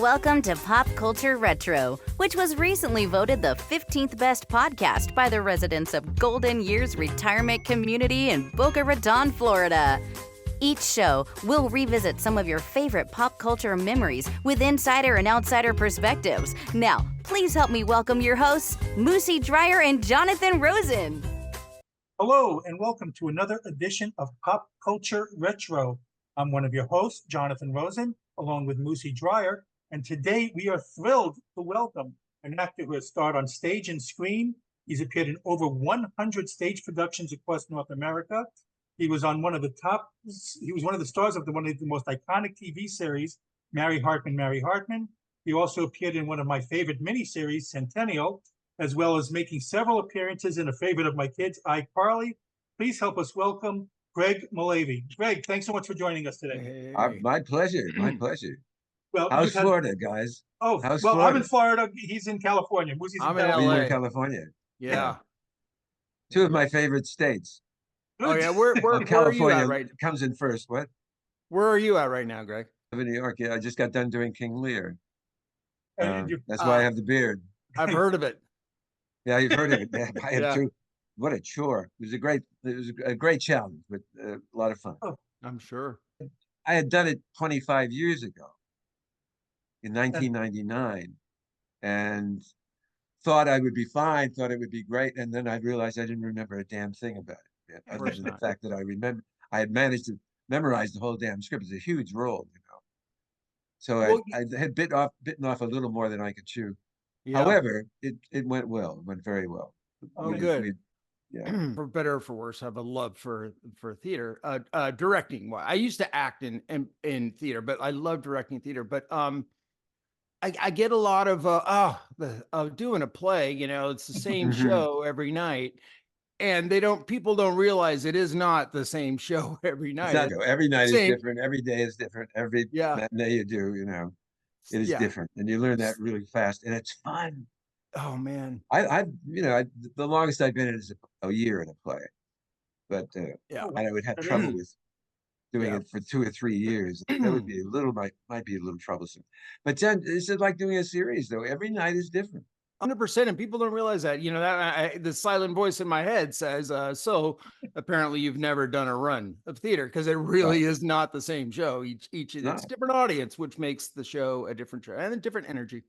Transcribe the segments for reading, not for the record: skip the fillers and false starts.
Welcome to Pop Culture Retro, which was recently voted the 15th best podcast by the residents of Golden Years Retirement Community in Boca Raton, Florida. Each show will revisit some of your favorite pop culture memories with insider and outsider perspectives. Now, please help me welcome your hosts, Moosie Drier and Jonathan Rosen. Hello, and welcome to another edition of Pop Culture Retro. I'm one of your hosts, Jonathan Rosen, along with Moosie Drier, and today we are thrilled to welcome an actor who has starred on stage and screen. He's appeared in over 100 stage productions across North America. He was on one of the stars of one of the most iconic TV series, Mary Hartman, Mary Hartman. He also appeared in one of my favorite miniseries, Centennial, as well as making several appearances in a favorite of my kids, iCarly. Please help us welcome Greg Mullavey. Greg, thanks so much for joining us today. Hey. My pleasure. My pleasure. Well, how's Florida, guys? How's Florida? I'm in Florida. He's in California. Moosie's I'm in LA. You're in California. Yeah. Two of my favorite states. Oh yeah, where California are you at right? Comes in first. What? Where are you at right now, Greg? I'm in New York. Yeah, I just got done doing King Lear. And That's why I have the beard. I've heard of it. Yeah, you've heard of it. Yeah, I have Yeah. too. What a chore! It was a great challenge, but a lot of fun. Oh. I'm sure. I had done it 25 years ago, in 1999, and thought I would be fine. Thought it would be great, and then I realized I didn't remember a damn thing about it. Other than the fact that I had managed to memorize the whole damn script. It's a huge role, you know. So I had bitten off a little more than I could chew. Yeah. However, it went well. It went very well. Oh, good. Yeah. For better or for worse, I have a love for theater. Directing. I used to act in theater, but I love directing theater. But I get a lot of doing a play. You know, it's the same show every night, and people don't realize it is not the same show every night. Every night is different. Every day is different. Every matinee you do, you know, it is different, and you learn that really fast, and it's fun. Oh man, the longest I've been in is a year in a play, but I would have trouble with doing it for 2 or 3 years. That would be might be a little troublesome. But then it's like doing a series, though. Every night is different. 100%, and people don't realize that. You know, that the silent voice in my head says, "So apparently you've never done a run of theater," because it really is not the same show. It's a different audience, which makes the show a different show and a different energy.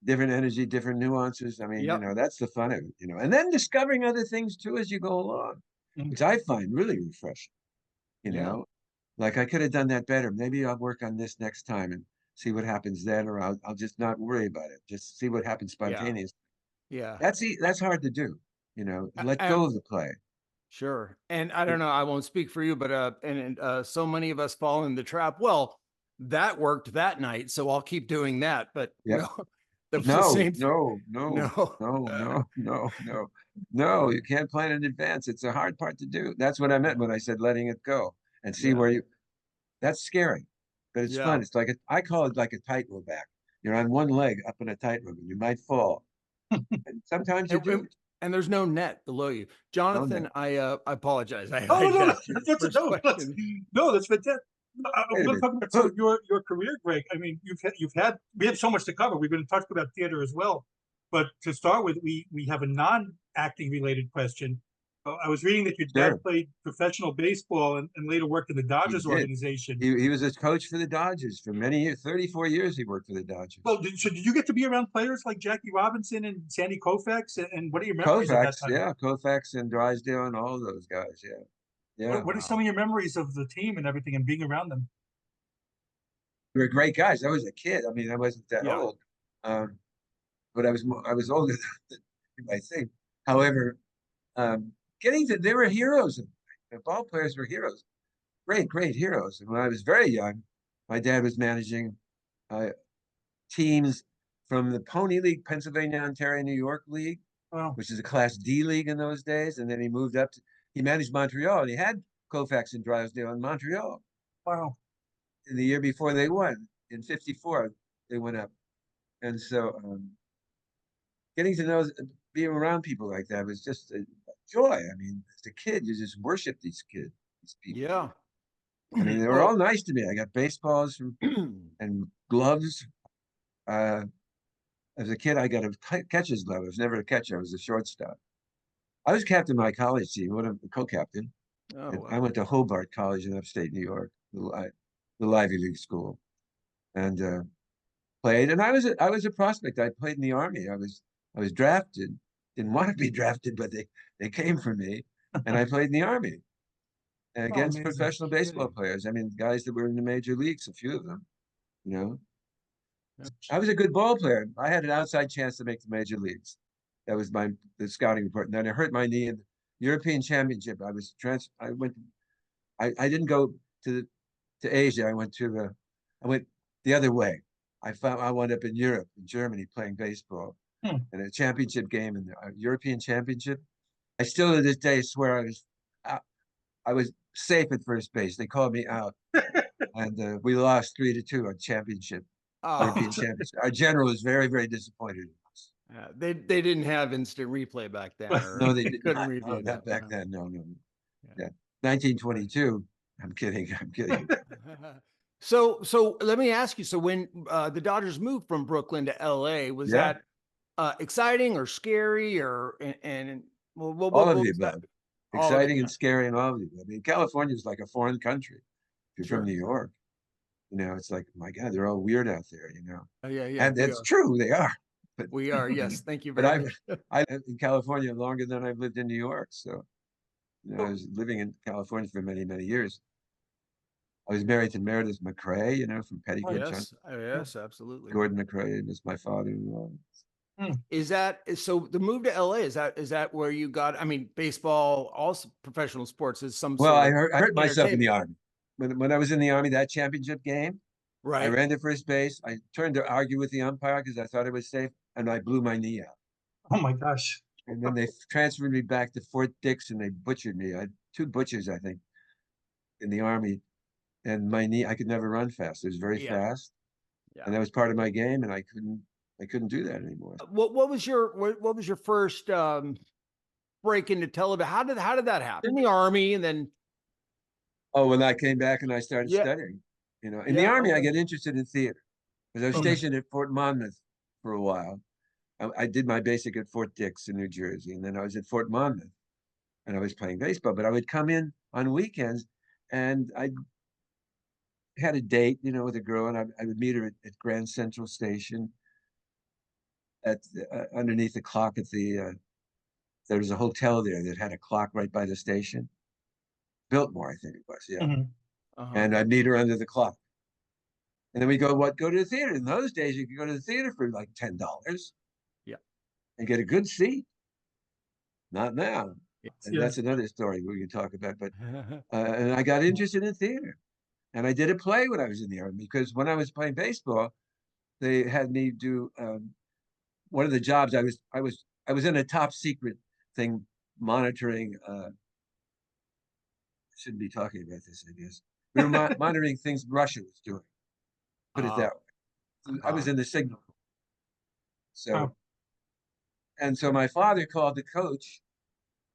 Different energy, different nuances. I mean, you know, that's the fun of it. You know, and then discovering other things too as you go along, which I find really refreshing. You know, like I could have done that better. Maybe I'll work on this next time and see what happens then, or I'll just not worry about it. Just see what happens spontaneously. Yeah. That's hard to do, you know, let go of the play. Sure. And I don't know, I won't speak for you, but so many of us fall in the trap. Well, that worked that night, so I'll keep doing that. But No, you can't plan in advance. It's a hard part to do. That's what I meant when I said letting it go and see where that's scary, but it's fun. It's like I call it like a tightrope act. You're on one leg up in a tightrope and you might fall. And sometimes you do. And there's no net below you. Jonathan, I apologize. That's fantastic. I want to talk about your career, Greg. I mean, we have so much to cover. We're going to talk about theater as well. But to start with, we have a non-acting related question. I was reading that your dad played professional baseball and later worked in the Dodgers organization. He was a coach for the Dodgers for many years. 34 years he worked for the Dodgers. Well, did you get to be around players like Jackie Robinson and Sandy Koufax? And what are your memories of that time? Yeah, Koufax and Drysdale and all of those guys. Yeah. What are some of your memories of the team and everything and being around them? They were great guys. I was a kid. I mean, I wasn't that old, but I was older than you might think. However, they were heroes. The ball players were heroes, great heroes. And when I was very young, my dad was managing teams from the Pony League, Pennsylvania, Ontario, New York League, which is a Class D league in those days. And then he moved up he managed Montreal, and he had Koufax and Drysdale in Montreal. Wow. In the year before they won, in '54, they went up. And so getting to being around people like that was just a joy. I mean, as a kid, you just worship these people. Yeah. I mean, they were all nice to me. I got baseballs and gloves as a kid, I got a catcher's glove. I was never a catcher. I was a shortstop. I was captain of my college team, one of the co-captain. Oh, And wow. I went to Hobart College in upstate New York, the Ivy League school, and played. And I was a prospect. I played in the Army. I was drafted. Didn't want to be drafted, but they came for me, and I played in the Army Oh, against amazing. professional baseball players. I mean, guys that were in the major leagues, a few of them, you know. I was a good ball player. I had an outside chance to make the major leagues. That was the scouting report. And then I hurt my knee in the European Championship. I didn't go to Asia. I went the other way. I wound up in Europe, in Germany, playing baseball in a championship game in the European Championship. I still to this day swear I was safe at first base. They called me out, and we lost 3-2 on championship. European Championship. Our general was very, very disappointed in us. They didn't have instant replay back then. Or No, they did couldn't not. review No, that. not back then. No. Yeah. 1922. I'm kidding. So let me ask you. So when the Dodgers moved from Brooklyn to LA, was Yeah. that exciting or scary and what All of the was that? above. All of it, Exciting yeah. and scary and all of the above. I mean, California is like a foreign country. If you're Sure. from New York, it's like, my God, they're all weird out there, Yeah, And that's true, they are. But We are. Yes. Thank you but very much. I lived in California longer than I've lived in New York. So, I was living in California for many, many years. I was married to Meredith McRae, from Petticoat Junction. Yes, absolutely. Gordon McRae was my father-in-law. So the move to LA, is that where you got, I mean, baseball, also professional sports is some Well, sort I of hurt myself in the entertainment. Army. When I was in the Army, that championship game, I Right. ran to first base. I turned to argue with the umpire because I thought it was safe, and I blew my knee out. Oh my gosh. And then they transferred me back to Fort Dix, and they butchered me. I had 2 butchers, I think, in the Army, and my knee, I could never run fast. It was very fast, and that was part of my game, and I couldn't do that anymore. What was your first break into television? How did that happen? In the Army, and then Oh, when I came back and I started studying, in the Army, I got interested in theater because I was stationed at Fort Monmouth for a while. I did my basic at Fort Dix in New Jersey, and then I was at Fort Monmouth, and I was playing baseball. But I would come in on weekends, and I had a date, with a girl, and I would meet her at Grand Central Station, at underneath the clock at there was a hotel there that had a clock right by the station. Biltmore, I think it was, yeah. And I'd meet her under the clock. And then we go to the theater. In those days, you could go to the theater for like $10. Yeah. And get a good seat. Not now. And that's Yeah. another story we can talk about. But and I got interested in theater. And I did a play when I was in the Army, because when I was playing baseball, they had me do one of the jobs. I was in a top secret thing monitoring. Shouldn't be talking about this, I guess. We were monitoring things Russia was doing. Put it that way. I was in the signal. So, and so my father called the coach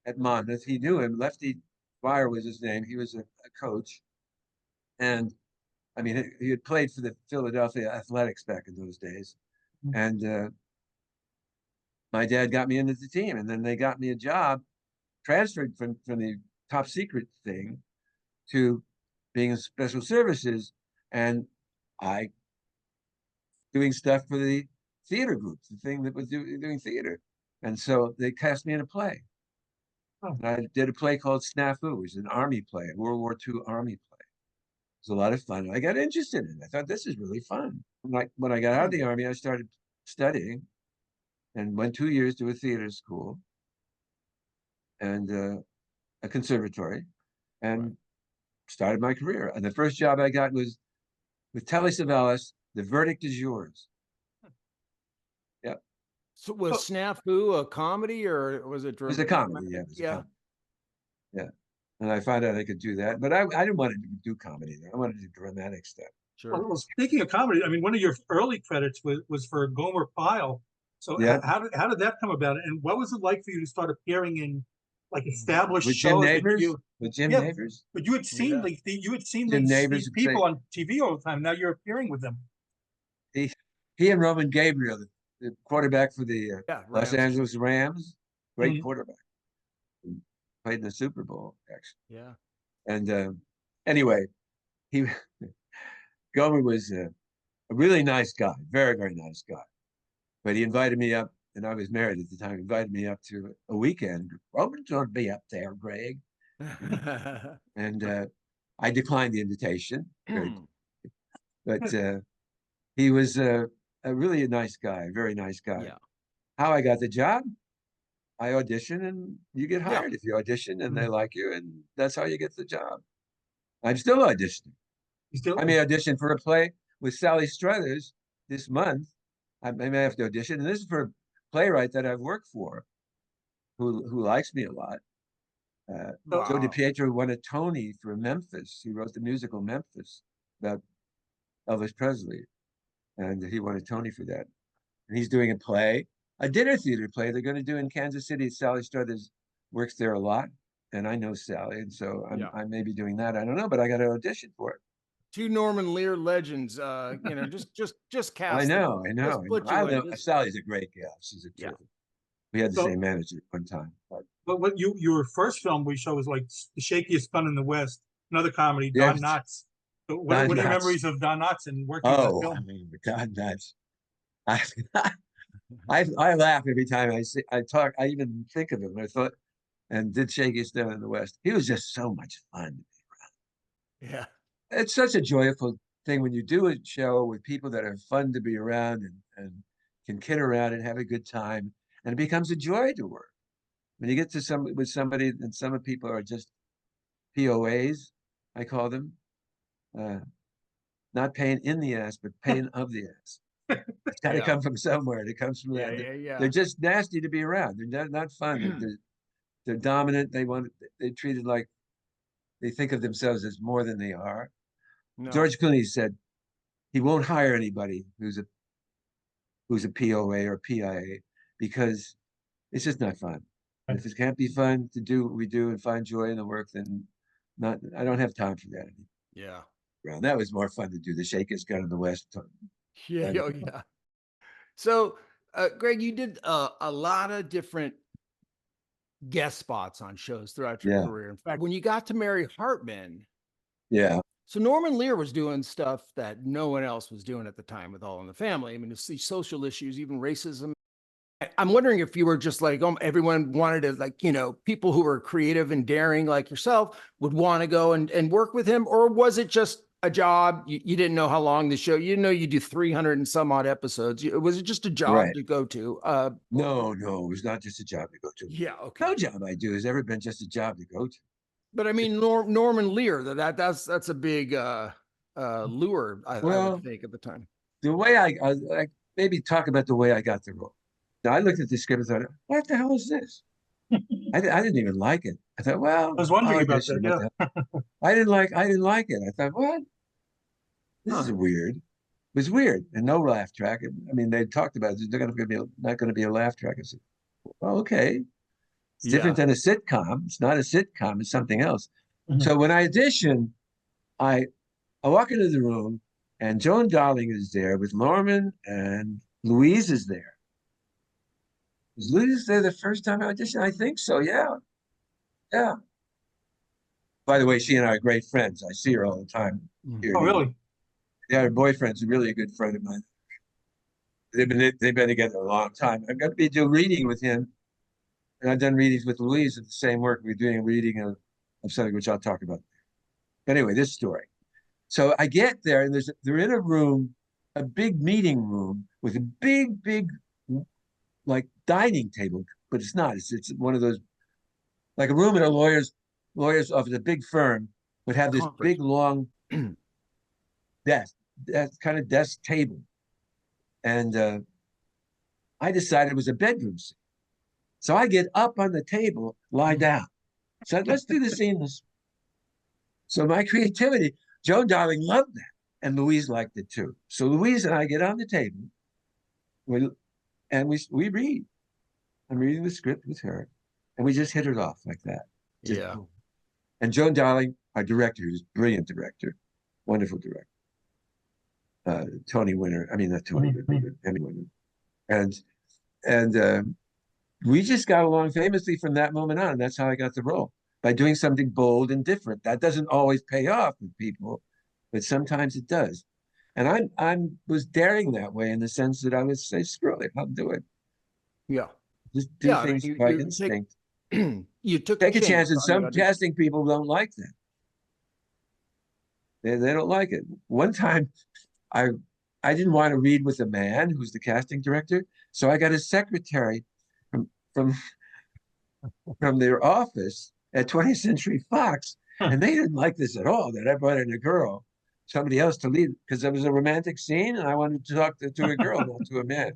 at Monmouth. He knew him. Lefty Drier was his name. He was a coach. And I mean, he had played for the Philadelphia Athletics back in those days. And my dad got me into the team. And then they got me a job, transferred from the top secret thing to being in special services, and I doing stuff for the theater group, the thing that was doing theater. And so they cast me in a play. And I did a play called Snafu. It was an Army play, a World War II Army play. It was a lot of fun. I got interested in it. I thought, this is really fun. When I got out of the Army, I started studying and went 2 years to a theater school and a conservatory, and started my career. And the first job I got was with Telly Savalas. The Verdict Is Yours. Yep. So was Snafu a comedy, or was it? It was a comedy. Yeah. It was a comedy. Yeah. And I found out I could do that, but I didn't want to do comedy. I wanted to do dramatic stuff. Sure. Well, speaking of comedy, I mean, one of your early credits was for Gomer Pyle. So how did that come about? And what was it like for you to start appearing in like established with shows? Jim Neighbors? With Jim Neighbors? But you had seen these Jim Neighbors these people on TV all the time. Now you're appearing with them. he and Roman Gabriel, the quarterback for the Los Rams. Angeles Rams, great Mhm. quarterback, played in the Super Bowl actually. Yeah. And anyway, he Gomer was a really nice guy, very, very nice guy. But he invited me up, and I was married at the time. He invited me up to a weekend. Roman's going to be up there, Greg. And I declined the invitation. But he was a really nice guy, very nice guy. Yeah. How I got the job? I auditioned, and you get hired if you audition, and they Mhm. like you, and that's how you get the job. I'm still auditioning. You still, I may audition for a play with Sally Struthers this month. I may have to audition, and this is for a playwright that I've worked for, who likes me a lot. Joe Wow. DiPietro won a Tony for Memphis. He wrote the musical Memphis about Elvis Presley, and he won a Tony for that. And he's doing a play, a dinner theater play they're going to do in Kansas City. Sally Struthers works there a lot, and I know Sally, and so I may be doing that. I don't know, but I got to audition for it. Two Norman Lear legends, just cast. I know. Just put you in. Sally's a great gal. She's a terrific. We had the So- same manager at one time. but what your first film we show was like The Shakiest Gun in the West, another comedy, Yes. Don Knotts. So what Don are your Knotts. memories of Don Knotts and working on that Oh, film? I mean, God, that's I laugh every time I talk. I even think of him. I thought, and did Shakiest Gun in the West. He was just so much fun. Yeah. It's such a joyful thing when you do a show with people that are fun to be around and can kid around and have a good time, and it becomes a joy to work. When you get to with somebody, and some of people are just POAs, I call them, not pain in the ass, but pain of the ass. It's got to come from somewhere. It comes from that. They're just nasty to be around. They're not fun. They're dominant. They're treated like they think of themselves as more than they are. No. George Clooney said he won't hire anybody who's a POA or PIA because it's just not fun. And if it can't be fun to do what we do and find joy in the work, then I don't have time for that anymore. Yeah. Well, that was more fun to do. The Shakiest Gun in the West. Yeah. Oh, yeah. So, Greg, you did a lot of different guest spots on shows throughout your career. In fact, when you got to Mary Hartman, so Norman Lear was doing stuff that no one else was doing at the time with All in the Family. I mean, it's these social issues, even racism. I'm wondering if you were just like, everyone wanted to, like, people who were creative and daring like yourself would want to go and work with him, or was it just a job? You didn't know how long the show, you didn't know you do 300 and some odd episodes. Was it just a job to go to? No, it was not just a job to go to. Yeah. Okay. No job I do has ever been just a job to go to. But I mean, Norman Lear, that's a big lure, I would think at the time. The way I maybe talk about the way I got the role. Now, I looked at the script and thought, what the hell is this? I didn't even like it. I thought, well, I was wondering about that. I didn't like it. I thought, what? This is weird. It was weird, and no laugh track. I mean, they talked about it. There's not going to be a laugh track. I said, well, okay. It's different than a sitcom. It's not a sitcom. It's something else. Mm-hmm. So when I auditioned, I walk into the room, and Joan Darling is there with Norman, and Louise is there. Was Louise there the first time I auditioned? I think so, yeah. By the way, she and I are great friends. I see her all the time. Oh, really? Yeah, her boyfriend's really a good friend of mine. They've been together a long time. I've got to do a reading with him, and I've done readings with Louise at the same work. We're doing a reading of something which I'll talk about. Anyway, this story. So I get there, and they're in a room, a big meeting room with a big, like dining table, but it's not. It's one of those, like a room at a lawyer's office, a big firm would have this big long desk, that kind of desk table. And I decided it was a bedroom scene. So I get up on the table, lie down. So let's do the scene. So my creativity, Joan Darling loved that, and Louise liked it too. So Louise and I get on the table, and we read. I'm reading the script with her, and we just hit it off like that. Boom. And Joan Darling, our director, who's a brilliant director, wonderful director. Tony winner. I mean, not Tony, but Emmy winner. And we just got along famously from that moment on. That's how I got the role, by doing something bold and different. That doesn't always pay off with people, but sometimes it does. And I was daring that way, in the sense that I would say, screw it, I'll do it. Yeah. Just do things by instinct. You took Take a chance, and some casting people don't like that. They don't like it. One time, I didn't want to read with a man who's the casting director, so I got a secretary from their office at 20th Century Fox, and they didn't like this at all, that I brought in a girl, somebody else to lead, because there was a romantic scene, and I wanted to talk to a girl, not to a man.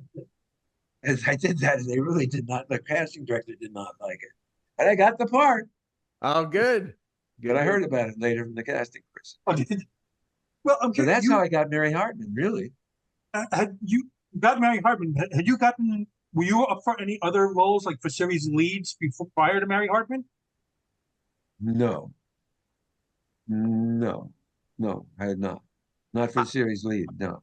And I did that, and they really did not, the casting director did not like it. And I got the part. Oh, good. But I heard about it later from the casting person. Oh, did you? Well, I'm So curious. that's how I got Mary Hartman, really. Had you got Mary Hartman? Had you gotten? Were you up for any other roles, like for series leads, prior to Mary Hartman? No, I had not. Not for series lead, no.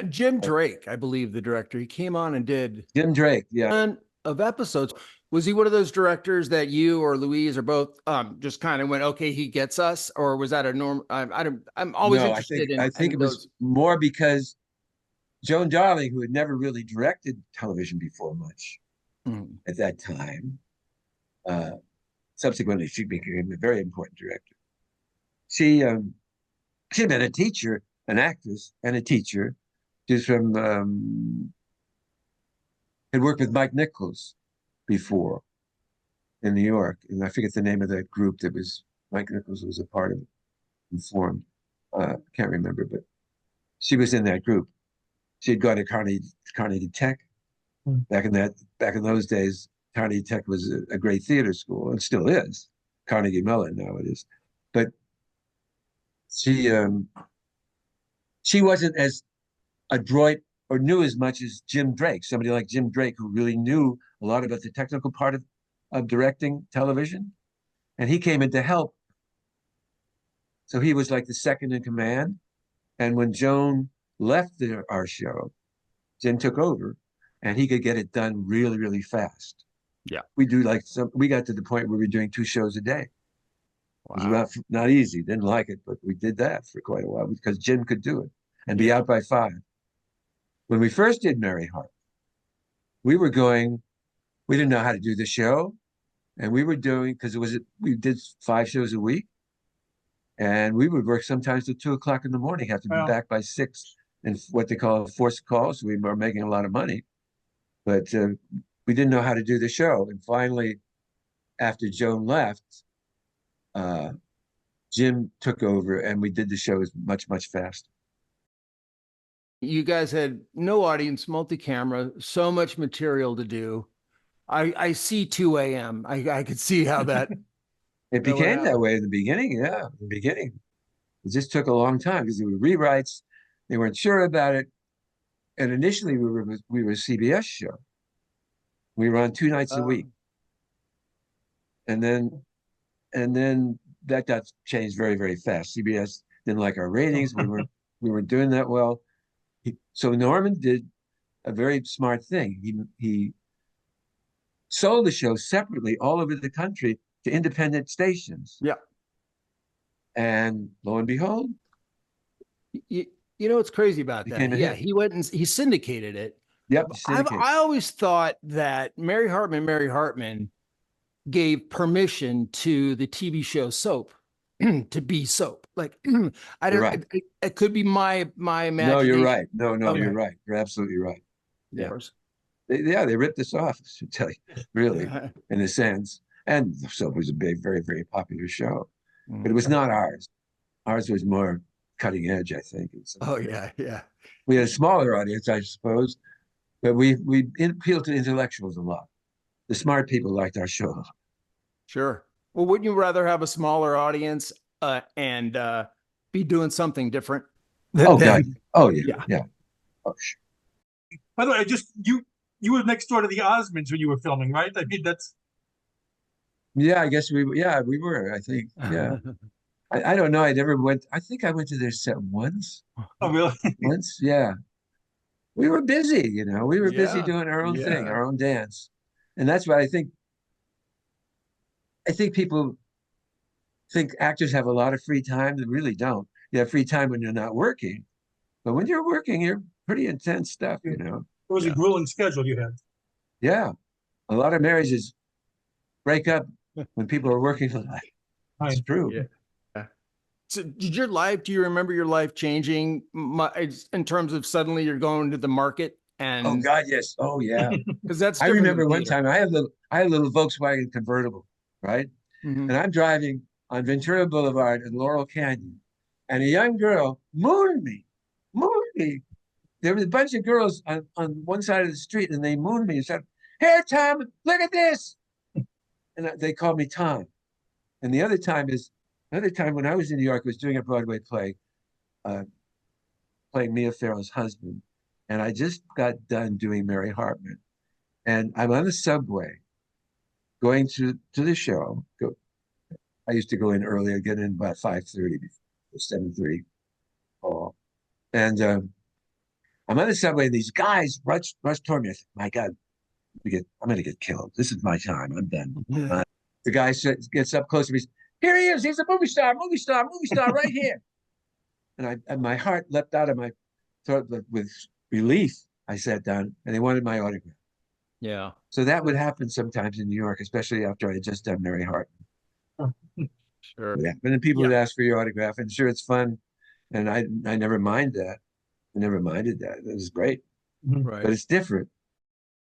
Jim Drake, I believe, the director, he came on and did Jim Drake, yeah. ton of episodes. Was he one of those directors that you or Louise or both just kind of went, okay, he gets us, or was that a norm? I'm always interested I think it was more because Joan Darling, who had never really directed television before much at that time, subsequently she became a very important director. She had been a teacher, an actress, and a teacher. She's from had worked with Mike Nichols before in New York, and I forget the name of that group that was Mike Nichols was a part of it, Informed. Can't remember, but she was in that group. She had gone to Carnegie Tech. Back in those days, Carnegie Tech was a great theater school, and still is. Carnegie Mellon now it is, but she wasn't as adroit or knew as much as Jim Drake, somebody like Jim Drake, who really knew a lot about the technical part of directing television. And he came in to help. So he was like the second in command. And when Joan left our show, Jim took over, and he could get it done really, really fast. Yeah. We got to the point where we were doing 2 shows a day. Wow. It was not easy, didn't like it, but we did that for quite a while because Jim could do it and be out by 5. When we first did Mary Hartman, we didn't know how to do the show. And we were doing, because we did 5 shows a week. And we would work sometimes till 2 o'clock in the morning, have to be back by 6, and what they call forced calls. So we were making a lot of money, but we didn't know how to do the show. And finally, after Joan left, Jim took over, and we did the shows much, much faster. You guys had no audience, multi-camera, so much material to do. I see 2 a.m. I could see how that it became that way in the beginning. Yeah, in the beginning, it just took a long time because there were rewrites. They weren't sure about it, and initially we were a CBS show. We were on 2 nights a week, and then that got changed very, very fast. CBS didn't like our ratings. We weren't doing that well. So Norman did a very smart thing. He sold the show separately all over the country to independent stations. Yeah. And lo and behold, you know what's crazy about that? Yeah, he went and he syndicated it. Yep. I always thought that Mary Hartman gave permission to the TV show Soap to be Soap. Like, I don't. Right. It could be my imagination. No, you're right. No, you're right. You're absolutely right. Yeah. They ripped us off, to tell you, really, in a sense. And Soap was a big, very, very popular show, but it was not ours. Ours was more cutting edge, I think. Oh yeah. We had a smaller audience, I suppose, but we appealed to intellectuals a lot. The smart people liked our show. Sure. Well, wouldn't you rather have a smaller audience and be doing something different? God. Oh yeah. Oh, sure. By the way, you were next door to the Osmonds when you were filming, right? I mean, that's. Yeah, I guess we were. I think. Yeah. I don't know. I never went. I think I went to their set once. Oh, really? Once, yeah. We were busy, you know. We were busy Yeah. doing our own thing, Yeah. our own dance, and that's why I think. I think people think actors have a lot of free time. They really don't. You have free time when you're not working, but when you're working, you're pretty intense stuff, you know. It was a Yeah. grueling schedule you had. Yeah, a lot of marriages break up when people are working a lot. It's Right. true. Yeah. So did your life, do you remember your life changing in terms of suddenly you're going to the market Oh and God, yes. Oh yeah. because that's I different than remember one theater. time I had a little Volkswagen convertible, right? Mhm. And I'm driving on Ventura Boulevard in Laurel Canyon, and a young girl mooned me, mooned me. There was a bunch of girls on one side of the street, and they mooned me and said, "Here, Tom, look at this." And they called me Tom. And the other time when I was in New York, I was doing a Broadway play, uh, playing Mia Farrow's husband, and I just got done doing Mary Hartman, and I'm on the subway going to the show. I used to go in early. I get in about 5:30, 7:30. Oh, and I'm on the subway. And these guys rush toward me. I said, "My God, I'm going to get killed. This is my time. I'm done." The guy gets up close to me. Here he is. He's a movie star, right here. And my heart leapt out of my throat with relief. I sat down, and they wanted my autograph. Yeah. So that would happen sometimes in New York, especially after I had just done Mary Hartman. Sure. Yeah, and then people Yeah. would ask for your autograph, and sure, it's fun, and I never mind that. I never minded that. It was great, Mhm. Right. but it's different.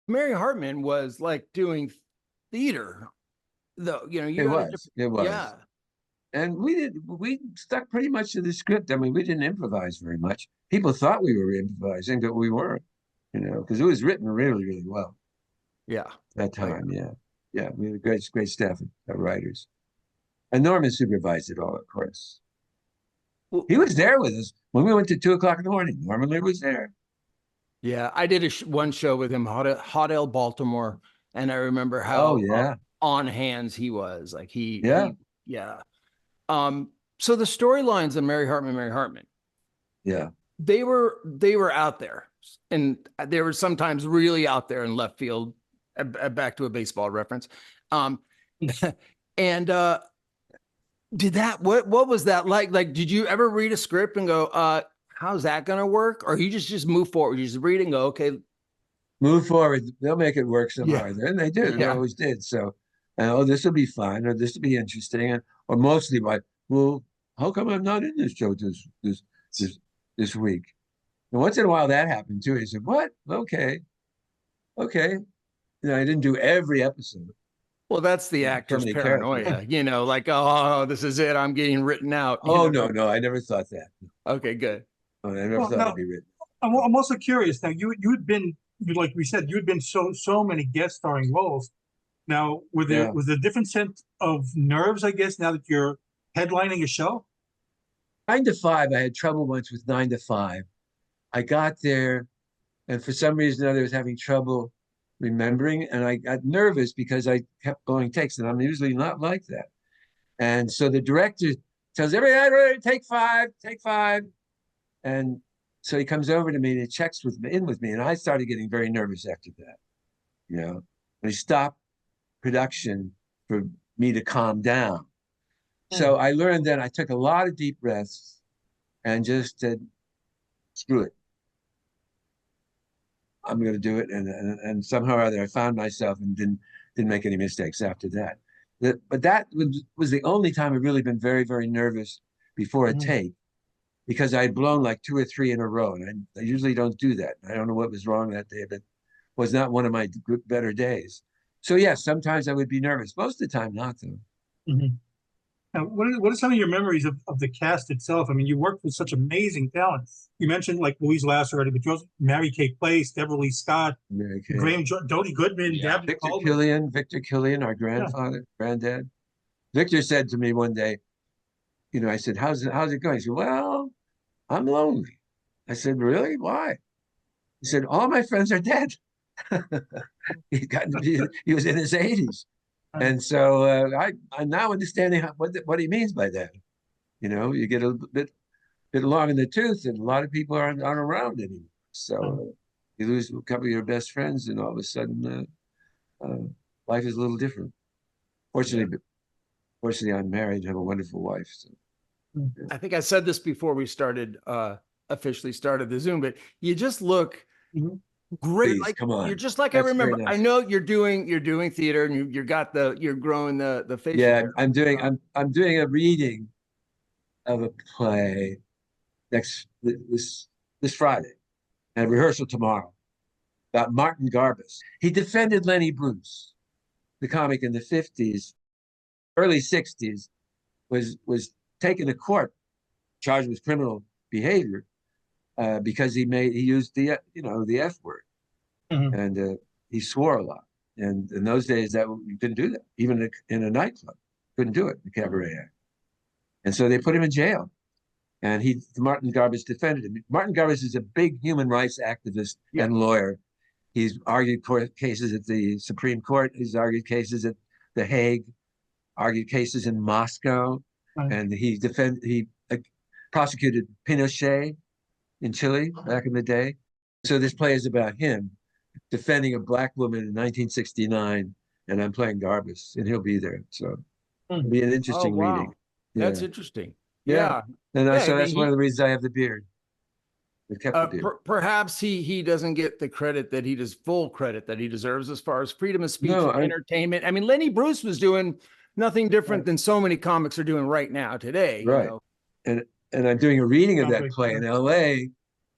Mary Hartman was like doing theater, though, you know, It you had a was. different, It was. yeah. And we stuck pretty much to the script. I mean, we didn't improvise very much. People thought we were improvising, but we weren't, you know, because it was written really, really well Yeah. that Oh, yeah. time. Yeah. Yeah. We had a great staff of writers. And Norman supervised it all, of course. Well, He was there with us when we went to 2 o'clock in the morning. Norman Lear was there. yeah. I did one show with him, Hot L Baltimore, and I remember Oh, how yeah. on hands he was. Like Yeah. yeah. So the storylines of Mary Hartman, Yeah. they were out there, and they were sometimes really out there in left field. Back to a baseball reference. And what was that like? Like, did you ever read a script and go, how's that gonna work? Or you just move forward, you just read and go, okay. Move forward. They'll make it work somehow. Yeah. And they do. They Yeah. always did. So, oh, this will be fun, or this will be interesting, or mostly like, well, how come I'm not in this show this week? And once in a while that happened too. He said, "What? Okay, okay." You know, I didn't do every episode. Well, that's the So actor's many characters. paranoia, you know, like, oh, this is it. I'm getting written out. you Oh know? no, I never thought that. Okay, good. Oh, I never Well, thought now, it'd be written. I'm also curious. Now, you'd been, like we said, you'd been so many guest starring roles. Now, Yeah. was there a different sense of nerves, I guess, now that you're headlining a show? 9 to 5. I had trouble once with 9 to 5. I got there, and for some reason or other, I was having trouble remembering, and I got nervous because I kept going takes, and I'm usually not like that. And so the director tells everybody, take 5, take 5. And so he comes over to me and he checks with me, and I started getting very nervous after that. You know, and he stopped production for me to calm down. So I learned that I took a lot of deep breaths and just said, screw it. I'm going to do it. And somehow or other, I found myself and didn't make any mistakes after that. But that was the only time I've really been very, very nervous before a take, because I had blown like 2 or 3 in a row. And I usually don't do that. I don't know what was wrong that day, but it was not one of my better days. So yes, sometimes I would be nervous. Most of the time, not though. Mm-hmm. Now, what are some of your memories of the cast itself? I mean, you worked with such amazing talent. You mentioned like Louise Lasser already, but you also Mary Kay Place, Deborah Lee Scott, Graham, Dodie Goodman, Dabney Victor Killian, our grandfather, granddad. Victor said to me one day, you know, I said, how's it going? He said, well, I'm lonely. I said, really? Why? He said, all my friends are dead. He was in his 80s. And so I'm now understanding what he means by that. You get a bit long in the tooth, and a lot of people aren't around anymore. So you lose a couple of your best friends, and all of a sudden, life is a little different. Fortunately, I'm married and have a wonderful wife. So. I think I said this before we started, officially started the Zoom, but you just look great. Please, like come on. you're just like, That's I remember, very nice. I know you're doing theater, and you're growing the facial Yeah, hair. I'm doing a reading of a play this Friday, and a rehearsal tomorrow about Martin Garbus. He defended Lenny Bruce, the comic in the 50s, early 60s, was taken to court, charged with criminal behavior, because he used the F word, and he swore a lot. And in those days, that you couldn't do that, even in a nightclub, couldn't do it in the cabaret act. And so they put him in jail. And Martin Garbus defended him. Martin Garbus is a big human rights activist and lawyer. He's argued court cases at the Supreme Court. He's argued cases at The Hague, argued cases in Moscow, and he prosecuted Pinochet in Chile back in the day. So this play is about him defending a black woman in 1969, and I'm playing Garbus, and he'll be there. So it'll be an interesting reading. That's interesting. Yeah. And so that's one of he, the reasons I have the beard. We kept the beard. Perhaps he doesn't get the credit that full credit that he deserves as far as freedom of speech and entertainment. I mean, Lenny Bruce was doing nothing different than so many comics are doing right now today. Right. You know? And I'm doing a reading of that play in LA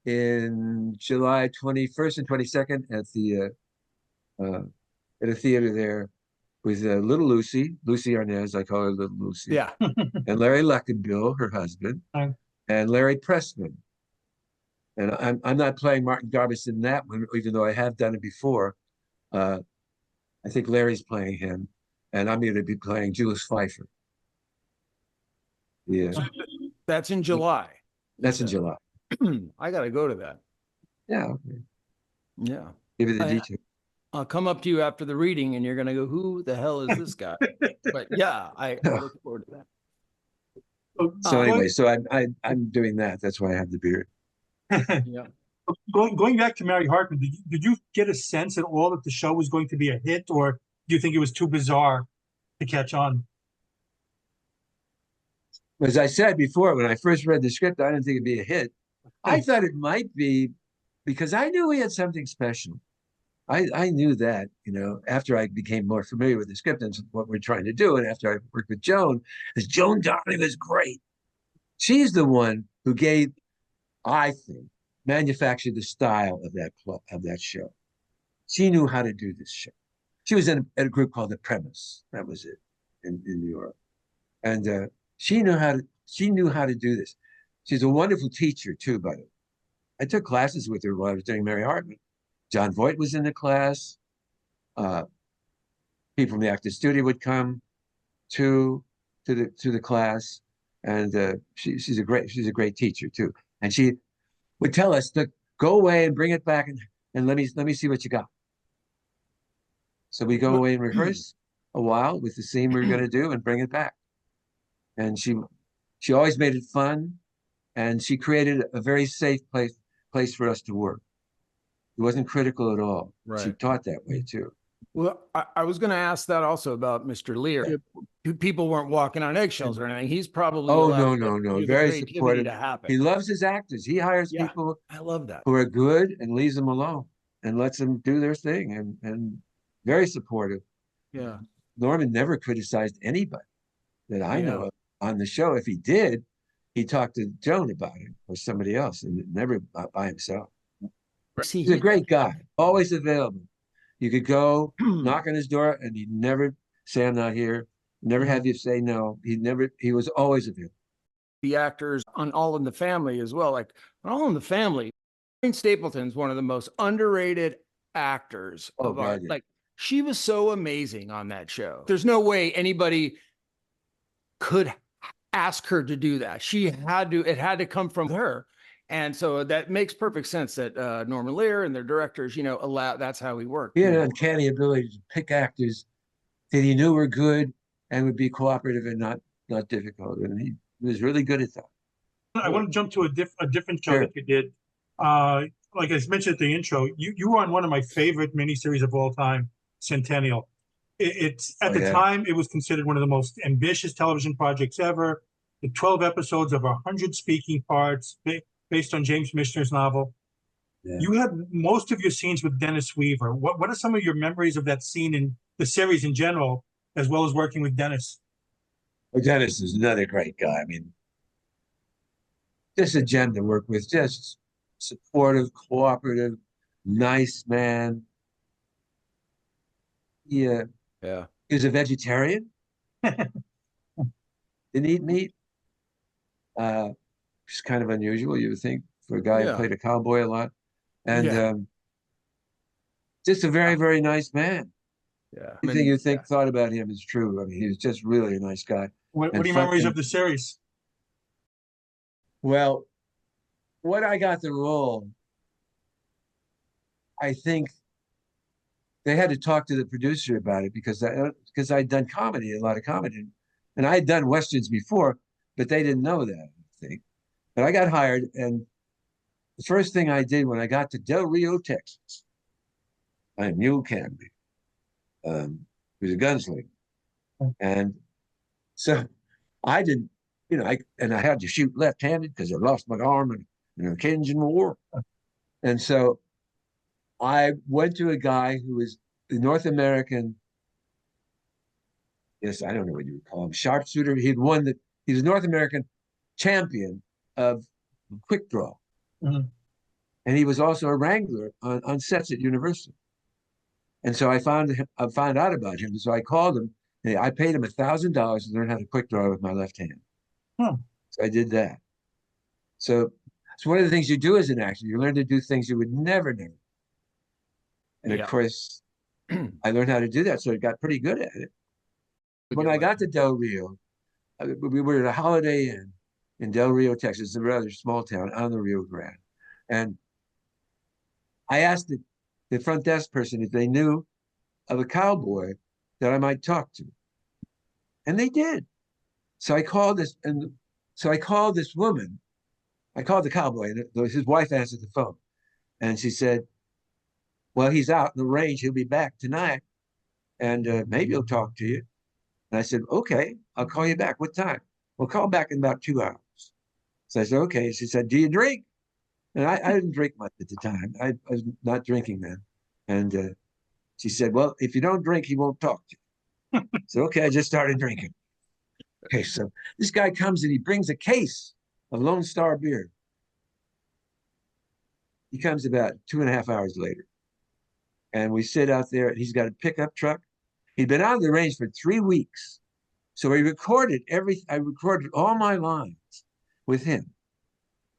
in July 21st and 22nd at a theater there with little Lucy Arnaz, I call her little Lucy. Yeah. And Larry Luckenbill, her husband, and Larry Pressman. And I'm not playing Martin Garbus in that one, even though I have done it before. I think Larry's playing him, and I'm going to be playing Julius Pfeiffer. Yeah. That's in July. That's in July. I got to go to that. Yeah. Okay. Yeah. Give you the details. I'll come up to you after the reading, and you're going to go, who the hell is this guy? But yeah, I look forward to that. So anyway, so I'm doing that. That's why I have the beard. Yeah. Going back to Mary Hartman, did you get a sense at all that the show was going to be a hit, or do you think it was too bizarre to catch on? As I said before, when I first read the script, I didn't think it'd be a hit. I thought it might be, because I knew we had something special. I knew that, after I became more familiar with the script and what we're trying to do, and after I worked with Joan, because Joan Darling was great. She's the one who I think, manufactured the style of that show. She knew how to do this show. She was in a group called The Premise. That was it in New York, and she knew how to do this. She's a wonderful teacher too, by the way. I took classes with her while I was doing Mary Hartman. John Voight was in the class. People from the Actors Studio would come to the class, and she's a great teacher too. And she would tell us to go away and bring it back and let me see what you got. So we go away and rehearse a while with the scene we're going to do and bring it back. And she always made it fun, and she created a very safe place for us to work. It wasn't critical at all. Right. She taught that way too. Well, I was going to ask that also about Mr. Lear. People weren't walking on eggshells or anything. He's probably no. Very supportive. He loves his actors. He hires people. I love that. Who are good and leaves them alone and lets them do their thing, and very supportive. Yeah. Norman never criticized anybody that I know of on the show. If he did, he talked to Joan about it or somebody else, and never by himself. He's a great guy, always available. You could go knock on his door, and he'd never say, "I'm not here." Never have you say no. He was always available. The actors on All in the Family as well. Like on All in the Family, Jane Stapleton's one of the most underrated actors of art. Like, she was so amazing on that show. There's no way anybody could ask her to do that. It had to come from her. And so that makes perfect sense that Norman Lear and their directors, that's how he worked. He had an uncanny ability to pick actors that he knew were good and would be cooperative and not difficult. And He was really good at that. I want to jump to a different show Sure. that you did. Like I mentioned at the intro, you were on one of my favorite miniseries of all time, Centennial. It's at Oh, the yeah. time it was considered one of the most ambitious television projects ever. The 12 episodes of 100 speaking parts based on James Michener's novel. Yeah. You had most of your scenes with Dennis Weaver. What are some of your memories of that scene in the series in general, as well as working with Dennis? Well, Dennis is another great guy. I mean, just a gem to work with, just supportive, cooperative, nice man. Yeah. Yeah. He was a vegetarian. Didn't eat meat. Which is kind of unusual, you would think, for a guy who Yeah. played a cowboy a lot. And Yeah. just a very, very nice man. Yeah. Anything you think thought about him is true. I mean, he was just really a nice guy. What And are your fun- memories and- of the series? Well, when I got the role, I think they had to talk to the producer about it because I'd done comedy, a lot of comedy, and I had done westerns before, but they didn't know that, I think. But I got hired, and the first thing I did when I got to Del Rio, Texas, I am Mule Canby, who's a gunslinger, and so I didn't, I had to shoot left-handed because I lost my arm in a Kenyan War, and so I went to a guy who was the North American, yes, I don't know what you would call him, sharpshooter. He was a North American champion of quick draw. Mhm. And he was also a wrangler on sets at Universal. And so I found out about him. So I called him, and I paid him $1,000 to learn how to quick draw with my left hand. So I did that. So it's one of the things you do as an actor. You learn to do things you would never do. And Yeah. of course, I learned how to do that, so I got pretty good at it. When I got to Del Rio, we were at a Holiday Inn in Del Rio, Texas, a rather small town on the Rio Grande. And I asked the front desk person if they knew of a cowboy that I might talk to. And they did. So I called this woman. I called the cowboy, and his wife answered the phone. And she said, well, he's out in the range. He'll be back tonight. And maybe he'll talk to you. And I said, okay, I'll call you back. What time? Well, call back in about 2 hours. So I said, okay. She said, do you drink? And I didn't drink much at the time. I was not drinking then. And she said, well, if you don't drink, he won't talk to you. So, okay, I just started drinking. Okay, so this guy comes and he brings a case of Lone Star beer. He comes about 2.5 hours later. And we sit out there, and he's got a pickup truck. He'd been out of the range for 3 weeks. So I recorded all my lines with him.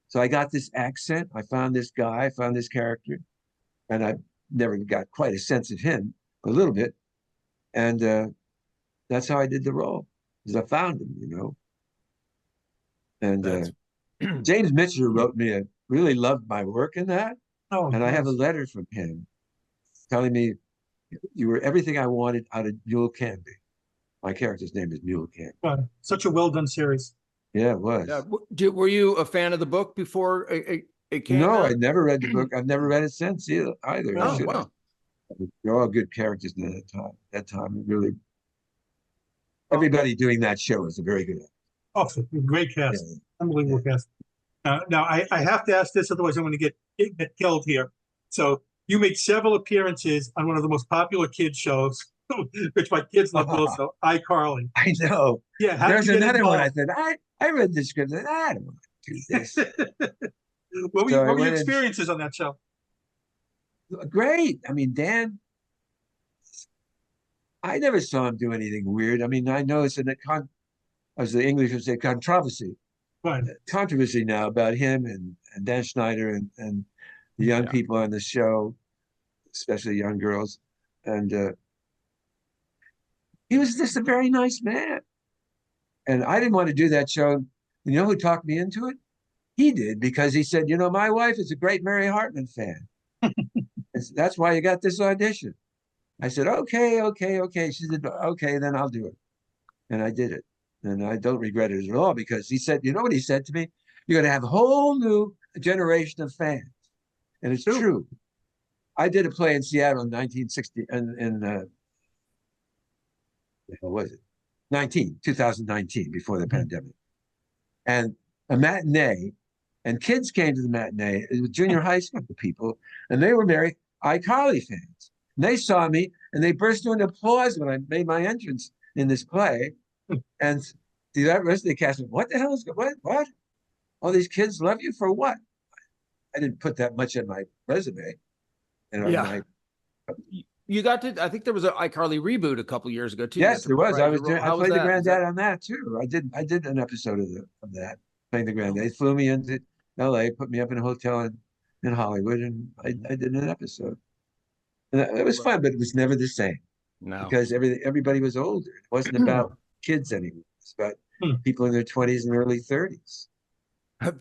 So I got this accent. I found this guy, I found this character. And I never got quite a sense of him, a little bit. And that's how I did the role, because I found him, And James Mitchell wrote me, really loved my work in that. Oh, and I have a nice. letter from him telling me, you were everything I wanted out of Mule Canby. My character's name is Mule Canby. Such a well done series. Yeah, it was. Yeah. Were you a fan of the book before it came No, out? I'd never read the book. I've never read it since either. I Oh, should wow. have. They're all good characters at that time. That time, really, everybody doing that show is a very good actor. Oh, great cast. Yeah. Unbelievable cast. Now, I have to ask this, otherwise I'm going to get killed here. So you made several appearances on one of the most popular kids shows, which my kids love also, iCarly. I know. Yeah, how There's did you get another one. I involved? said, I read the script. And I don't want to do this. What were So I your went in- experiences on that show? Great. I mean, Dan, I never saw him do anything weird. I mean, I know it's as the English would say, controversy. Right. Controversy now about him and Dan Schneider and the young people on the show, especially young girls. And he was just a very nice man. And I didn't want to do that show. You know who talked me into it? He did, because he said, my wife is a great Mary Hartman fan. That's why you got this audition. I said, okay. She said, okay, then I'll do it. And I did it. And I don't regret it at all, because he said, you know what he said to me? You're going to have a whole new generation of fans. And it's true. I did a play in Seattle in 1960, what was it? 2019, before the pandemic. And a matinee, and kids came to the matinee. It was junior high school people, and they were Mary iCarly fans. And they saw me, and they burst into applause when I made my entrance in this play. And the rest of the cast went, what the hell is what? All these kids love you for what? I didn't put that much in my resume. Yeah. You got to, I think there was an iCarly reboot a couple years ago too. Yes, there was. I played the granddad that? on that too. I did an episode of that, playing the granddad. They flew me into LA, put me up in a hotel in Hollywood, and I did an episode. And it was fun, but it was never the same. No. Because everybody was older. It wasn't about kids anymore. It's about people in their 20s and early 30s.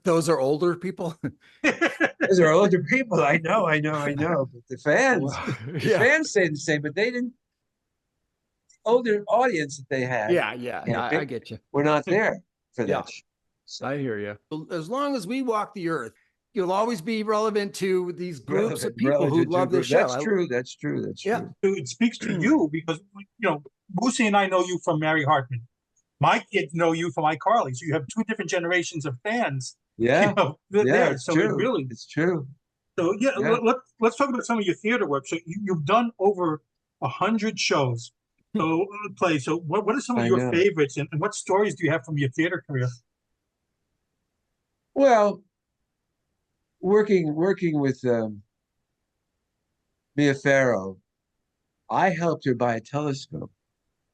Those are older people. Those are older people. I know. But the fans, fans say the same, but they didn't. The older audience that they had. Yeah. I get you. We're not there for that. Yeah. So, I hear you. As long as we walk the earth, you'll always be relevant to these groups of people who love this show. That's true. That's true. It speaks to you because, Moosie and I know you from Mary Hartman. My kids know you from iCarly. So you have two different generations of fans. Yeah. There. So true. It's true. So let's talk about some of your theater work. So you've done over 100 shows. So plays. So what are some of your favorites, and what stories do you have from your theater career? Well, working with Mia Farrow, I helped her buy a telescope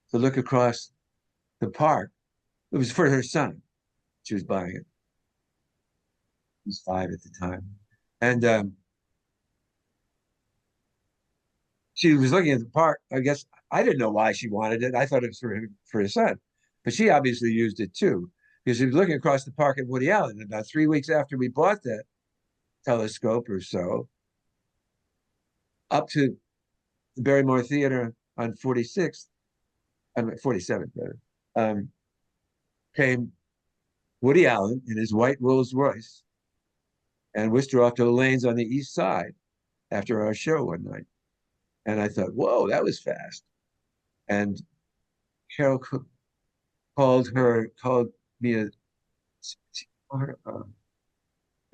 to look across the park. It was for her son. She was buying it. He was 5 at the time. And she was looking at the park. I guess I didn't know why she wanted it. I thought it was for her son. But she obviously used it too, because she was looking across the park at Woody Allen. And about 3 weeks after we bought that telescope or so, up to the Barrymore Theater on 47th, came Woody Allen in his white Rolls Royce and whisked her off to the lanes on the east side after our show one night. And I thought, whoa, that was fast. And Carol called me the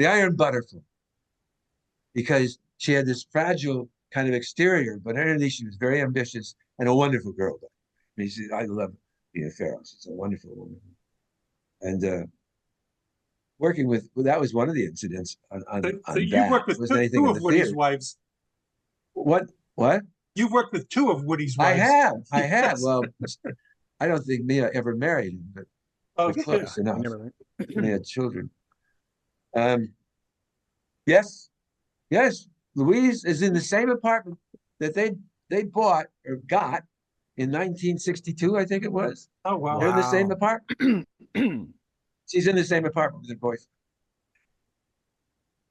Iron Butterfly, because she had this fragile kind of exterior, but underneath she was very ambitious and a wonderful girl. I mean, I love Mia Farrow. She's a wonderful woman. And working with, that was one of the incidents on so you've worked with two of Woody's wives. What? You've worked with 2 of Woody's wives. I have. Yes. Well, I don't think Mia ever married him, but close enough. They had children. Yes. Louise is in the same apartment that they bought or got in 1962, I think it was. Oh, wow. They're in the same apartment. She's in the same apartment with her boyfriend.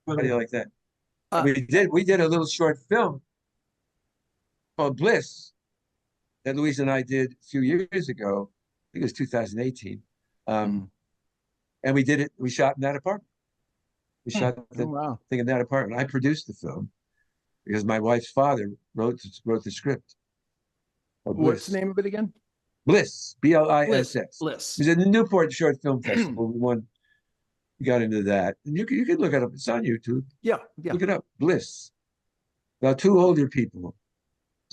How do you like that? We did a little short film called Bliss that Louise and I did a few years ago. I think it was 2018. And we shot in that apartment. We shot the thing in that apartment. I produced the film because my wife's father wrote the script. What's the name of it again? Bliss, Bliss. Bliss. It was at the Newport Short Film Festival. We got into that. And you can look it up. It's on YouTube. Yeah. Look it up. Bliss. About 2 older people.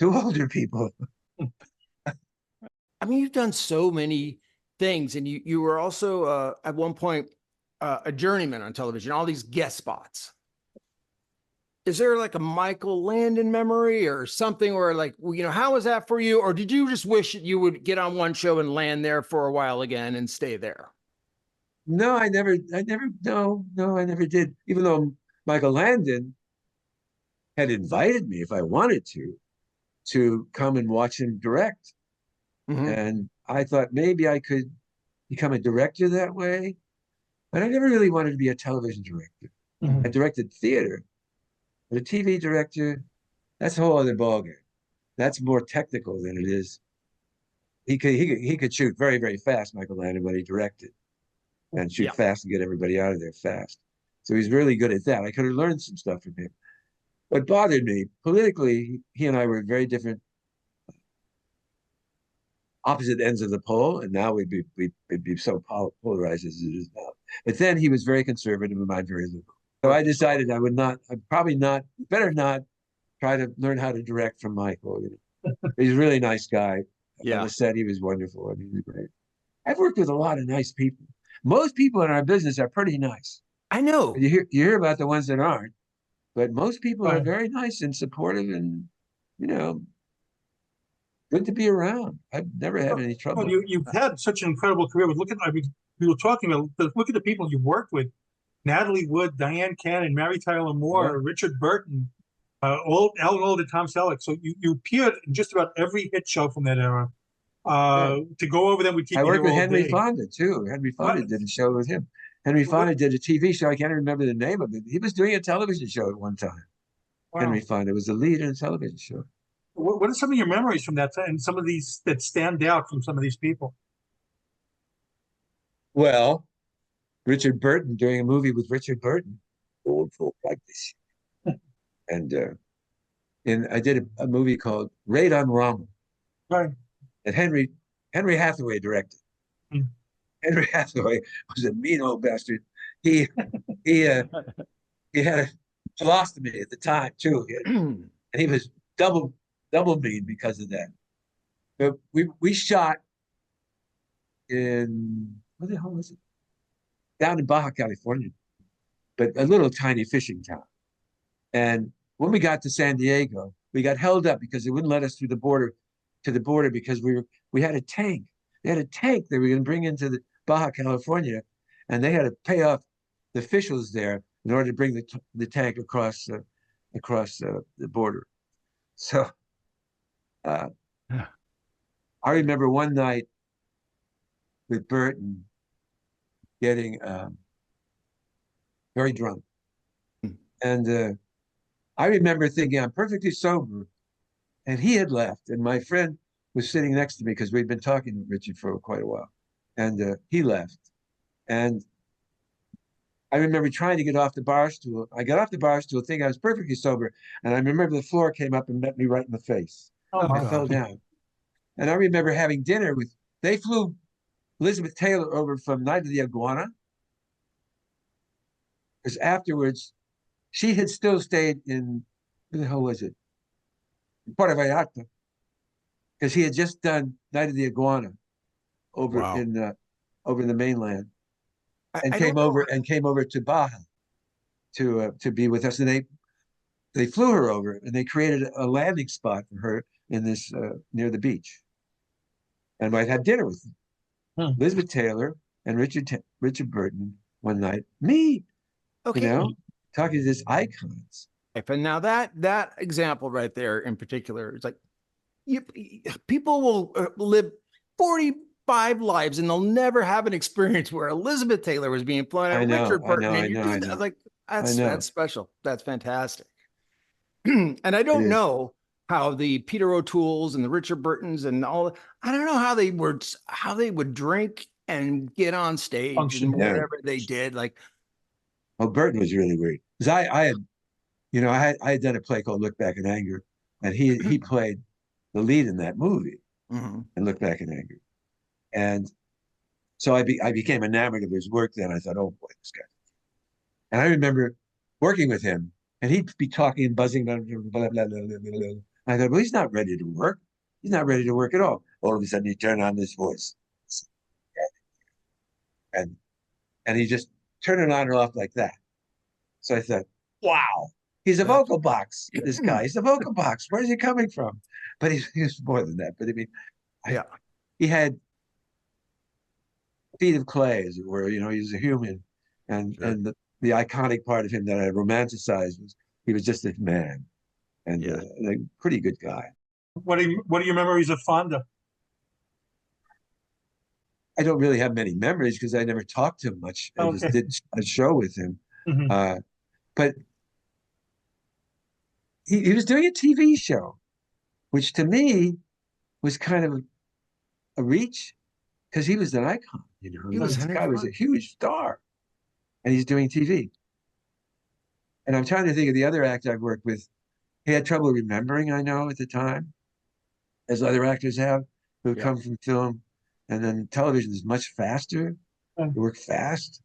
I mean, you've done so many things, and you were also at one point a journeyman on television, all these guest spots. Is there like a Michael Landon memory or something, or like, how was that for you? Or did you just wish that you would get on one show and land there for a while again and stay there? No, I never did. Even though Michael Landon had invited me, if I wanted to come and watch him direct. And I thought maybe I could become a director that way. But I never really wanted to be a television director. I directed theater. But a TV director, that's a whole other ballgame. That's more technical than it is he could shoot very, very fast, Michael Landon, when he directed, and shoot fast and get everybody out of there fast. So he's really good at that. I could have learned some stuff from him. What bothered me politically, he and I were very different, opposite ends of the pole, and now we'd be so polarized as it is now. But then he was very conservative and mine very liberal. So I decided I'd probably not, better not try to learn how to direct from Michael. You know, he's a really nice guy. Yeah. On the set, he was wonderful. I mean, he's great. I've worked with a lot of nice people. Most people in our business are pretty nice. I know. You hear about the ones that aren't, but most people are very nice and supportive, and you know, good to be around. I've never had any trouble. Well, you've had such an incredible career. We were talking about, look at the people you've worked with: Natalie Wood, Diane Cannon, Mary Tyler Moore, Richard Burton, Alan Alda, Tom Selleck. So you appeared in just about every hit show from that era. To go over them, I worked with Henry Fonda too. Henry Fonda did a show with him. Henry Fonda did a TV show. I can't remember the name of it. He was doing a television show at one time. Wow. Henry Fonda was the lead in a television show. What are some of your memories from that time, and some of these that stand out from some of these people? Well, Richard Burton, doing a movie with Richard Burton, old folk like this, and I did a movie called Raid on Rommel, right? That Henry Hathaway directed. Henry Hathaway was a mean old bastard. He had a colostomy at the time too, and he was double mean because of that. But we shot in, what the hell was it? Down in Baja California, but a little tiny fishing town. And when we got to San Diego, we got held up because they wouldn't let us through the border because we had a tank. They had a tank they were going to bring into the Baja California, and they had to pay off the officials there in order to bring the tank across the border. So I remember one night with Burton getting very drunk, and I remember thinking I'm perfectly sober, and he had left, and my friend was sitting next to me because we'd been talking with Richard for quite a while, and he left, and I remember trying to get off the bar stool. I got off the bar stool thinking I was perfectly sober, and I remember the floor came up and met me right in the face. I fell down. And I remember having dinner they flew Elizabeth Taylor over from Night of the Iguana, because afterwards she had still stayed in, where the hell was it? Puerto Vallarta, because he had just done Night of the Iguana over in the mainland, and came over to Baja to be with us. And they flew her over, and they created a landing spot for her in this near the beach. And I had dinner with them. Elizabeth Taylor and Richard Burton one night. Me, you know, talking to these icons. And now that example right there in particular, it's like people will live 45 lives and they'll never have an experience where Elizabeth Taylor was being flown out. Richard Burton, I know. Like that's special. That's fantastic. And I don't know how the Peter O'Toole's and the Richard Burtons and all, I don't know how they would drink and get on stage and whatever they did. Like, well, Burton was really weird because I had done a play called Look Back in Anger, and he played the lead in that movie, and Look Back in Anger, and so I became enamored of his work. Then I thought, oh boy, this guy. And I remember working with him, and he'd be talking and buzzing, blah, blah, blah, blah, blah, blah. I thought, well, he's not ready to work. He's not ready to work at all. All of a sudden, he turned on this voice, and he just turned it on and off like that. So I thought, wow, he's a vocal box. This guy, he's a vocal box. Where's he coming from? But he's more than that. But I mean, he had feet of clay, as it were. You know, he was a human, and the iconic part of him that I romanticized was he was just a man, and a pretty good guy. What are your memories of Fonda? I don't really have many memories because I never talked to him much. I just did a show with him. But he was doing a TV show, which to me was kind of a reach because he was an icon. You know, He was this Henry guy was a Fonda. huge star, and he's doing TV. And I'm trying to think of the other actor I've worked with. He had trouble remembering, I know, at the time, as other actors have who Yeah. come from film. And then television is much faster. Mm. They work fast.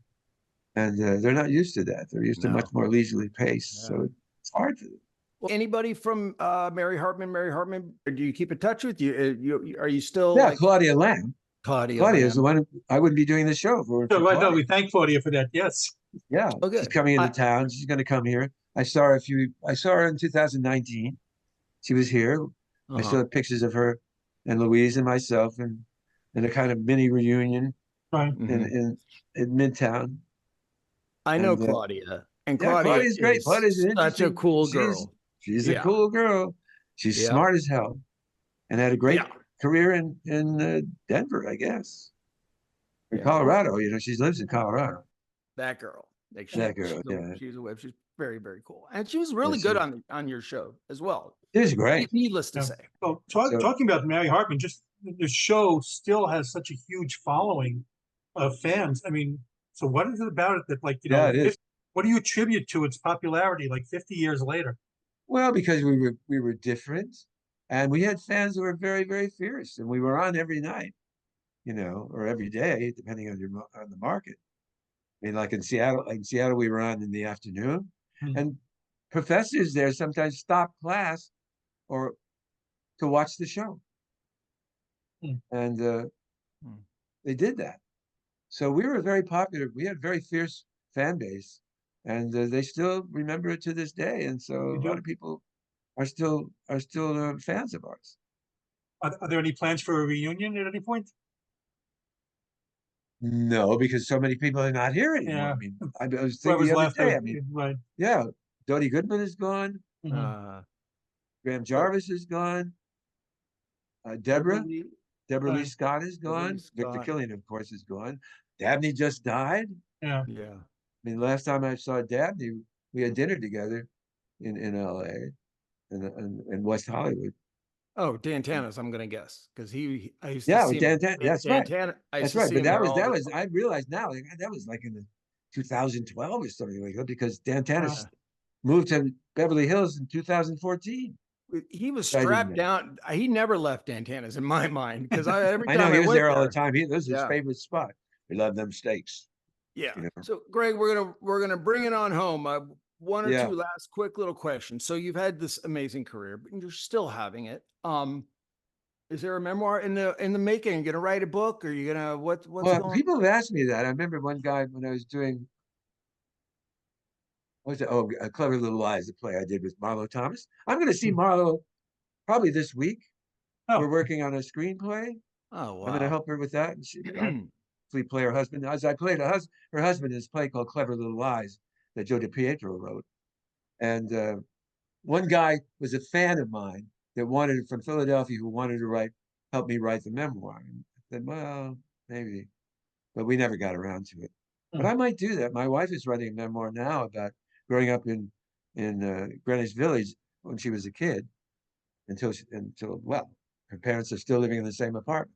And they're not used to that. They're used to much No. more leisurely pace. Yeah. So it's hard for them. Well, anybody from Mary Hartman? Mary Hartman, do you keep in touch with you? Are you still Yeah, like Claudia Lamb. Claudia? Claudia is the Lamb? one I wouldn't be doing the show for. So, right, no, Claudia. we thank Claudia for that. Yes. Yeah, Oh, she's good. coming into town. She's going to come here. I saw her in 2019. She was here. I Uh-huh. saw pictures of her and Louise and myself and a kind of mini reunion Right. in Midtown. I know And Claudia, and yeah, Claudia Claudia's great. Claudia's is an such a interesting. cool girl. She's a Yeah. cool girl. She's Yeah. smart as hell, and had a great Yeah. career in Denver, I guess, or Yeah. Colorado. You know, she lives in Colorado. That girl, like That girl, yeah. she's a web. She's very, very cool, and she was really Yes, good she- on your show as well. She's great. Needless to Yeah. say, Well, So- talking about Mary Hartman, just the show still has such a huge following of fans. I mean, so what is it about it that, like, you know, Yeah, it is. what do you attribute to its popularity like 50 years later? Well, because we were different, and we had fans who were very, very fierce, and we were on every night, you know, or every day, depending on on the market. I mean, like in Seattle, we were on in the afternoon, Hmm. and professors there sometimes stopped class or to watch the show, Hmm. and Hmm. they did that. So we were very popular. We had a very fierce fan base, and they still remember it to this day. And so You a do? lot of people are still fans of ours. Are there any plans for a reunion at any point? No, because so many people are not here anymore. Yeah. I mean, I was thinking Whoever's the other left, day. I mean, right. yeah, Dodie Goodman is gone. Mhm. Graham Jarvis is gone. Deborah Lee- Lee Right. Scott is Deborah Lee gone. Victor Scott. Killian, of course, is gone. Dabney just died. Yeah. Yeah. I mean, last time I saw Dabney, we had dinner together in LA and West Hollywood. Oh, Dan Tanis, I'm gonna guess because I used to Yeah, see with him. that's right. I used That's to right. see But him there all that the was time. I realized now like, that was like in the 2012 or something like that because Dan Tanis moved to Beverly Hills in 2014. He was I didn't strapped know. down. He never left Dan Tanis in my mind because every I time know he was went there all the time. This was his Yeah. favorite spot. He loved them steaks. Yeah. You know? So, Greg, we're gonna bring it on home. One or Yeah. two last quick little questions. So you've had this amazing career, but you're still having it. Is there a memoir in the making? Gonna write a book? Or you gonna what's Well, going? people have asked me that. I remember one guy when I was doing what's it? Oh, A Clever Little Lies, the play I did with Marlo Thomas. I'm going to see Marlo probably this week. Oh. We're working on a screenplay. Oh wow. I'm going to help her with that. And she hopefully play her husband. As I played her husband in this play called Clever Little Lies that Joe DiPietro wrote. And one guy was a fan of mine that wanted from Philadelphia who wanted to help me write the memoir. And I said, well, maybe, but we never got around to it. But I might do that. My wife is writing a memoir now about growing up in Greenwich Village when she was a kid until well, her parents are still living in the same apartment.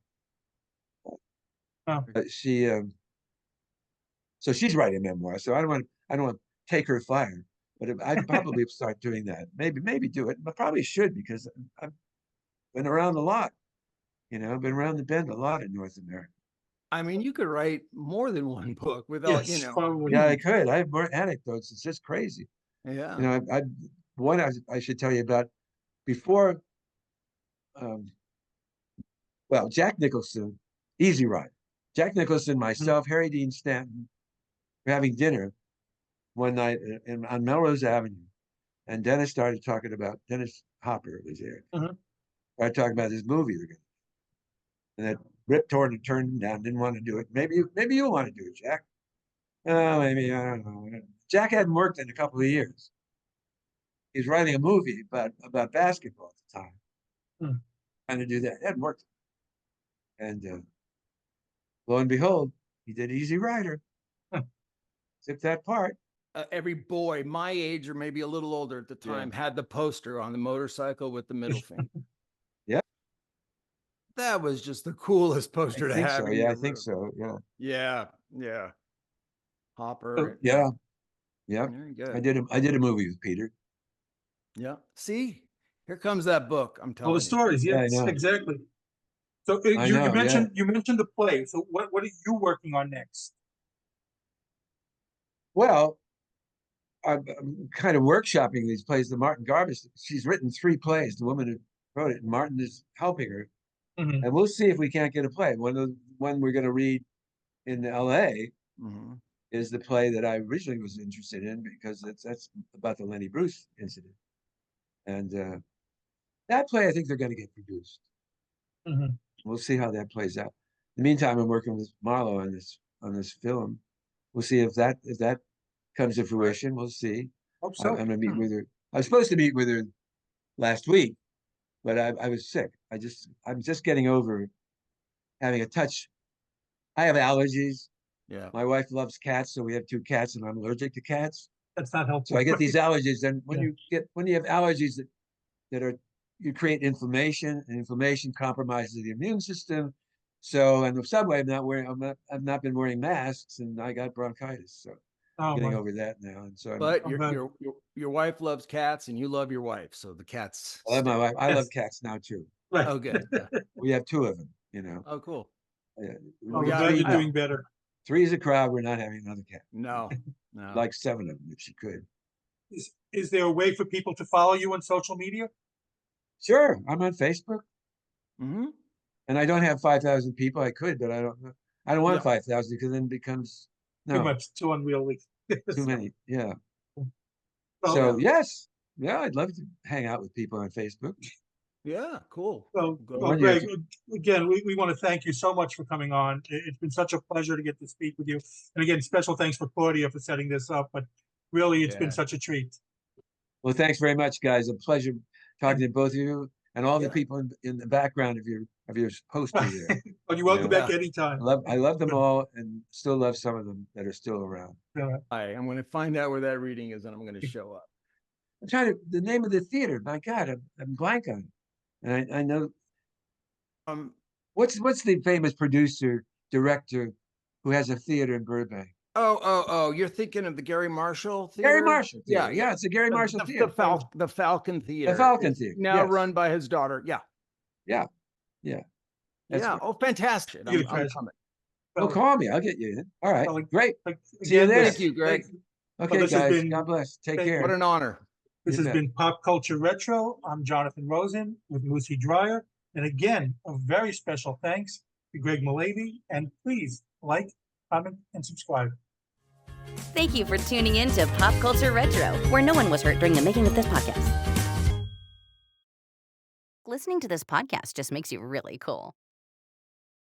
Oh. But so she's writing a memoir. So I don't want to take her fire, but I'd probably start doing that. Maybe do it, but probably should because I've been around a lot. You know, I've been around the bend a lot in North America. I mean, you could write more than one book without, Yes, probably. Yeah, I could. I have more anecdotes. It's just crazy. Yeah. You know, one I should tell you about before. Well, Jack Nicholson, Easy Ride. Jack Nicholson, myself, Harry Dean Stanton, were having dinner one night on Melrose Avenue, and Dennis Hopper was there. Started talking about this movie they're going to do. And that Rip turned him down, didn't want to do it. Maybe you want to do it, Jack. Maybe, I don't know. Jack hadn't worked in a couple of years. He was writing a movie about basketball at the time. Trying to do that. It hadn't worked. And lo and behold, he did Easy Rider. Took that part. Every boy my age or maybe a little older at the time had the poster on the motorcycle with the middle finger. Yeah. That was just the coolest poster to I think have. so. in Yeah, your I think room. so. Yeah. Yeah, yeah. Hopper. So- Yeah. Yeah. Very good. I did a movie with Peter. Yeah. See, here comes that book. I'm All telling the you. stories, Yeah, I yes, know. exactly. So I you know, yeah. mentioned the play. So what are you working on next? Well, I'm kind of workshopping these plays. The Martin Garbus, she's written 3 plays. The woman who wrote it, Martin is helping her, Mhm. and we'll see if we can't get a play. One we're going to read in L.A. Mhm. is the play that I originally was interested in because that's about the Lenny Bruce incident, and that play I think they're going to get produced. Mhm. We'll see how that plays out. In the meantime, I'm working with Marlo on this film. We'll see if that comes to fruition. We'll see. Hope I'm so. going to meet with her. I was supposed to meet with her last week, but I was sick. I'm just getting over having a touch. I have allergies. Yeah. My wife loves cats, so we have 2 cats, and I'm allergic to cats. That's not helpful. So I get these allergies, and Yeah. when you have allergies that are you create inflammation, and inflammation compromises the immune system. So in the subway, I've not been wearing masks, and I got bronchitis. So Oh, getting my. over that now, and so But I'm glad. your wife loves cats and you love your wife, so the cats. I love my stay. wife. I Yes. love cats now too. Right. Oh, good. Yeah. We have 2 of them. You know, Oh, cool. Yeah, I'm Yeah, glad you're I- doing better. 3 is a crowd. We're not having another cat. No, no. Like 7 of them if she could. Is there a way for people to follow you on social media? Sure, I'm on Facebook, Hmm. and I don't have 5,000 people. I could, but I don't. I don't want Yeah. 5,000 because then it becomes Too much, too unwieldy. too many. Yeah. Well, So yes, yeah, I'd love to hang out with people on Facebook. Yeah, cool. Well, Go well, When you- Greg, again, we want to thank you so much for coming on. It's been such a pleasure to get to speak with you. And again, special thanks for Claudia for setting this up, but really, it's been Yeah. such a treat. Well, thanks very much, guys. A pleasure talking to both of you and all the Yeah. people in the background of your poster there. Well, you're welcome Yeah. back anytime. I love them all, and still love some of them that are still around. I'm going to find out where that reading is and I'm going to show up. I'm trying to the name of the theater. My God, I'm blank on it. And I know what's the famous producer director who has a theater in Burbank? Oh, you're thinking of the Gary Marshall Theater? Gary Marshall Yeah, Theater. Yeah, it's a Gary Marshall the, Theater. the Falcon Theater. Falcon It's Theater, now yes. run by his daughter. Yeah. Yeah. Yeah. That's Yeah. right. Oh, fantastic. You're I'm the coming. Well, call me. I'll get you in. All right. Well, Great. See you again, then. Thank you, Greg. Okay, this has guys. been- God bless. Take thank- care. What an honor. This You has bet. been Pop Culture Retro. I'm Jonathan Rosen with Moosie Drier. And again, a very special thanks to Greg Mullavey. And please like, comment, and subscribe. Thank you for tuning in to Pop Culture Retro, where no one was hurt during the making of this podcast. Listening to this podcast just makes you really cool.